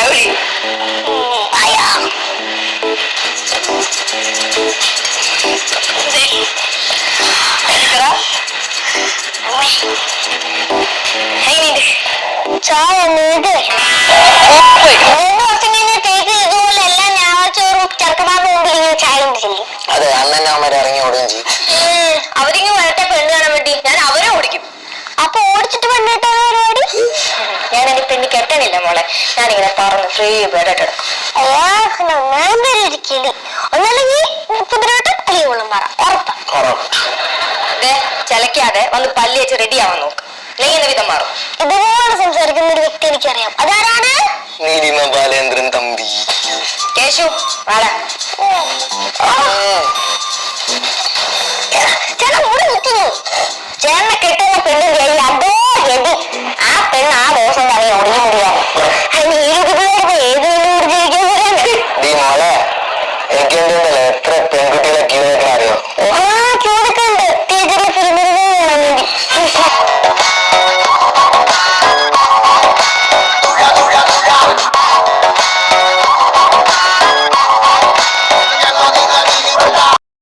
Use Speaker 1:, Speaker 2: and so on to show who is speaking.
Speaker 1: വിളി.
Speaker 2: ചായ നീട് ഇതുപോലെ എല്ലാം ഞായറാഴ്ചോറും ചെറുക്കന്മാരുടെ മുമ്പിൽ ഇങ്ങനെ ചായ കുടിച്ചില്ലേ?
Speaker 3: അതെ, അണ്ണൻ അവന്മാർ ഇറങ്ങി ഓടുകയും ചെയ്യും.
Speaker 1: അവരിങ്ങ് വരട്ടെ പെണ്ണ് കാണാൻ വേണ്ടി. ഞാൻ അവരെ ഓടിക്കും.
Speaker 2: അപ്പൊ ഓടിച്ചിട്ട് പെണ്ണിട്ടാണ് പരിപാടി?
Speaker 1: ഞാൻ എന്റെ പെണ്ണ് കെട്ടണില്ല മോളെ. ഞാനിങ്ങനെ പറന്ന് ഫ്രീ ബേഡായിട്ട് എടുക്കും.
Speaker 2: ഒന്നല്ലെങ്കിൽ കുതിരവട്ടം അല്ലെങ്കിൽ ഉള്ളംപാറ ഉറപ്പാ.
Speaker 1: ചിലക്കാതെ വന്ന് പല്ലി വെച്ച് റെഡി ആവാൻ നോക്ക്. അല്ലെങ്കിൽ വിധം മാറും.
Speaker 2: ഇതുപോലെ സംസാരിക്കുന്ന ഒരു വ്യക്തി എനിക്കറിയാം. അതാരാണ്?
Speaker 3: നീലിമ ബാലേന്ദ്രൻ തമ്പി.
Speaker 1: കേശു വാടാ.
Speaker 2: ചേട്ടാ കൂടെ നിൽക്കുന്നു. ചേട്ടനെ കെട്ടുന്ന പെണ്ണിന്റെ അതോ ഗതി. ആ പെണ്ണ് ആ ദിവസം തന്നെ ഒടുങ്ങി മുടിയാ. അതിന് ഏത് പെണ്ണോട് ജീവിക്കാൻ
Speaker 3: മോളെ, എനിക്ക് എത്ര പെൺകുട്ടി